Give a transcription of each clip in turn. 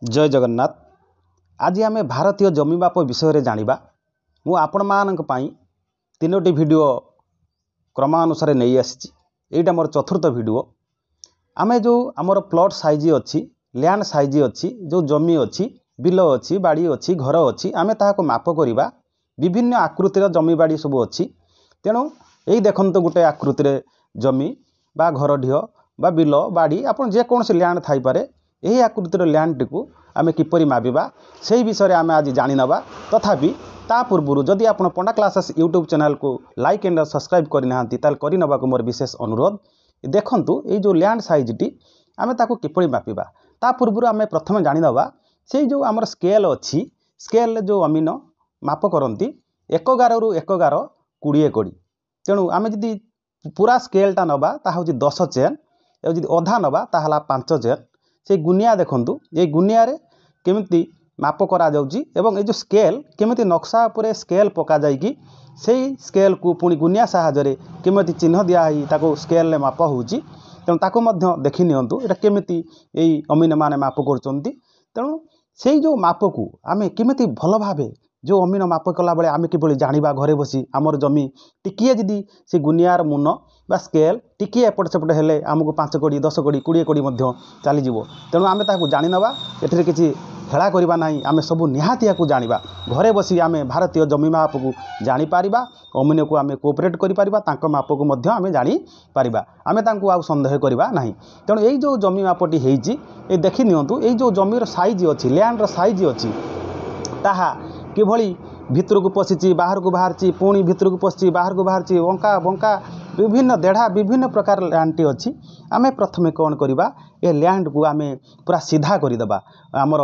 जय जगन्नाथ। आज आम भारतीय जमी माप विषय जानिबा। मु आपण मानक पई तीनोटी वीडियो क्रमानुसार नहीं आसी। एटा मोर चतुर्थ वीडियो। आमे जो आमर प्लॉट साइज अच्छी, लैंड साइज अच्छी, जो जमी अच्छी, बिल अच्छी, बाड़ी अच्छी, घर अच्छी, आमे ताहाको माप करिबा। विभिन्न आकृतिर जमी बाड़ी सब अच्छी। तेणु यही देखंतु गोटे आकृतिर जमी बा घर ढिओ बा बिल बाड़ी आपन जे कोनसे लैंड थाई पारे। यही आकृतिर लैंड टी आमे किपरि मापिबा से विषय आमे आज जानि नबा। तथापि ता पूर्व जदि आपण पंडा क्लासेस यूट्यूब चैनल को लाइक एंड सब्सक्राइब करि नाहंती ताल करि नबा को मोर विशेष अनुरोध। देखंतु ए जो लैंड साइज टी आमे ताको किपरि मापिबा। ता पूर्व आमे प्रथम जानि नबा से जो हमर स्केल अछि, स्केल जो अमीन माप करंती 11 रु 11 20 कोड़ी। तेणु आमे जदि पूरा स्केलटा नबा ता होछि 10 चेन, ए जदि अधा नबा ता हला 5 चेन। से गुनिया देखंतु ए गुनिया रे केमिति माप करा जाउची एवं ए जो स्केल केमिति नक्शा उपरे स्केल पका जाई कि सेही स्केल को पुणी गुनिया सहायरे केमिति चिन्ह दिया है ताको स्केल ले माप होउची। तेणु ताको मध्य देखि नियंतु एटा केमिति एई अमीन माने माप करचंती। तेणु सेही जो माप को आमे केमिति भल भाबे जो अमीन माप कला बेले आमे किबोली जानिबा घरे बसी आमर जमी टिकिए जदि से गुनियार मुन बा स्केल टिकिए एपट सेपट हेले आमको 5 कोड़ी 10 कोड़ी 20 कोड़ी मध्य चली जीवो। तेणु आमे ताको जानि नबा। एठरे किछि हेला करिबा नाही। आमे सबु निहाती याकू जानिबा। घरे बसी आमे भारतीय जमी माप को जानि पारिबा। अमीन को आमे कोऑपरेट करि पारिबा। तांको माप को मध्य आमे जानि पारिबा। आमे तांको आ संदेह करिबा नाही। तेणु एई जो जमी मापटी हेइची ए देखि नियंतु एई जो जमीर साइज अछि, लैंड रो साइज अछि ताहा किभली भितर को पशिची बाहर को बाहरची, पुणी भितर को पशिची बाहर को बाहरची, वंका बंका विभिन्न देढ़ा विभिन्न प्रकार लैंड टी अच्छी। आमे प्रथमे कौन करिबा ए लैंड को आमे पूरा सीधा करिदबा। आमर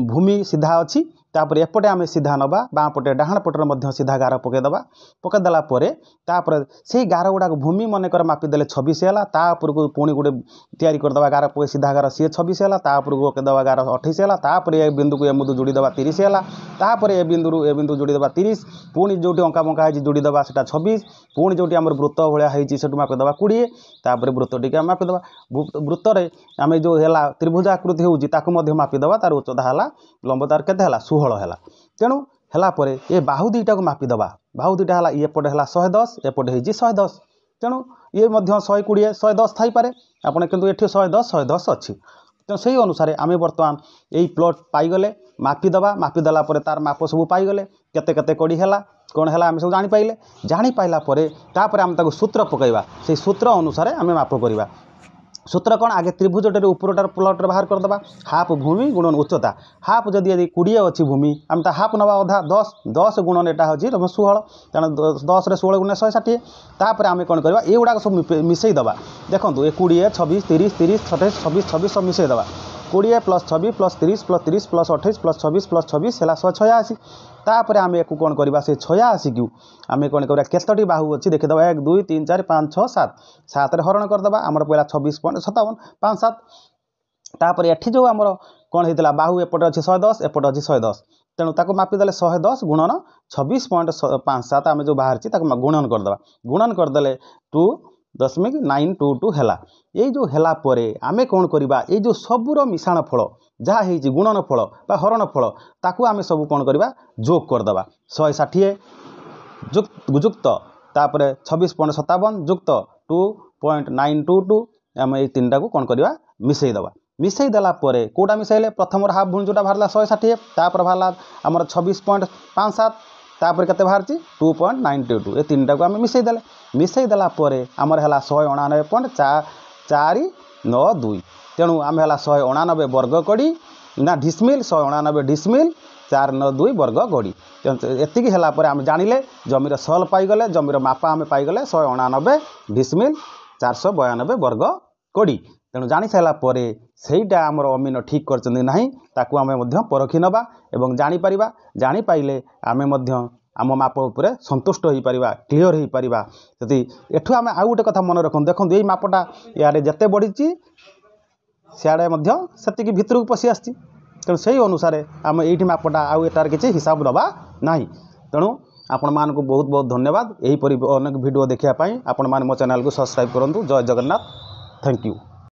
भूमि सीधा अच्छी तापर एपटे आमे सीधा नबा, बाँ पटे डाहाण पटर मध्य सीधा गार पकेदबा। पकेदेला परे तापर से गार गुड़ा भूमि मनकर मापिदेले 26 है। तापर को पुणी गोटे तैयारी करदबा गार पे सीधा गार सी 26 है। तापर को पकेदबा गार 28 है। तापर ए बिंदु को ए मुदु जोड़ीदबा 30 है। तापर ए बिंदु जोड़ीदबा 30, पुणी जोटी अंका बंका है जोड़ीदबा सेटा 26, पुणी जोटी आमर वृत्त भाया है सेटू मापिदबा 20। तापर वृत्त टी मापिदबा। वृत्त रे आमे जो है त्रिभुज आकृति होउची ताकू मध्य मापिदबा। तार उच्चता है लंब तार केते है 16 है। तेणु है पर ये बाहु दुईटा को मापिदबा। बाहु दुईटा है एपटे है 110 एपटे है 110। तेणु ये 120 110 थी पारे आपड़ कितु ये 110 अच्छी। तेणु से अनुसार आम बर्तमान यही प्लॉट पाईगले मापिदबा। मापिदेला तार माप सब पाईगले केते केते कड़ी है कौन है आम सब जानीपाला आम ताको सूत्र पकईवा। से सूत्र अनुसार आम माप करवा। सूत्र कौन आगे त्रिभुजटे उपरटार प्लॉट बाहर करदबा। हाफ भूमि गुणन उच्चता। हाफ जदि 20 अच्छी भूमि आम हाफ नवा अधा 10 गुणन एटा होची 16। तेणु 10 रे 16 गुणे 160। तापर आम कौन करवा ये गुड़ाक सब मिसईदबा। देखो ये 20 26 30 30 27 26 26 सब मिसईदबा। 20 + 26 + 30 + 30 + 28 + 26 + 26 है 186। तापर आम एक कौन करवा से 86 को आम कौन करवा केतोटी बाहु अच्छी देखीदबा 1 2 3 4 5 6 7 7 रे हरण करदबा। आमर पहला 26.57 5 7। तापर एठी जो आमर कौन होता बाहु एपटे अच्छी 110 एपटे अच्छी 110। तेणु ताको मापिदेले 110 गुणन 26.57 आम जो बाहर गुणन करदबा। गुणन करदेले 2.922 है। ये जो है आमे कौन करवा ये जो सबूर मिशाण फल जहाँ हो गुणन फल बा हरण फल ताकू आमे सब कौन करवा जोग करदबा। 160 जुक्त तापर 26.57 जुक्त 2.922 आम ये तीनटा को कौन करवा मिसईदबा। मिसईदेला कौटा मिसईले प्रथम हाफ भूमि जोटा बाहर 160 तापर बाहर आमर 26.57 तापर केते बाहर 2.922 ये तीनटा को आम मिसईदेले। मिसईदेला आमर है 189.492। तेणु आम है 189 वर्ग कड़ी ना डिसमिल 189 डिसमिल 492 वर्ग गड़ी। एति है आम जानिले जमीर सल पाईगले जमीर मापा आम पाईगले 189 डिसमिल 492 वर्ग कड़ी। तेणु जानी सारापर सहीटा आमर अमीन ठीक करछन्ती नाही ताकू आमे मध्य परखी नबा एवं जानी पारिबा। जानी पाइले आमे मध्य आम माप उपरे संतुष्ट हो पारिबा, क्लियर हो पारिबा। जदि एठू आमे आ गोटे कथा मन रखन देखो ये मापटा यारे जते बढ़ीची सियाड़े मध्य सेतिकी भितर को पशि आछि। तेणु से अनुसार आम ये मापटा आउ एटार किसी हिसाब दबा नाही। तेणु आपण मानक बहुत बहुत धन्यवाद। यहीपरि अनेक वीडियो देखा आपण माने मो चैनल को सब्सक्राइब करंतु। जय जगन्नाथ। Thank you.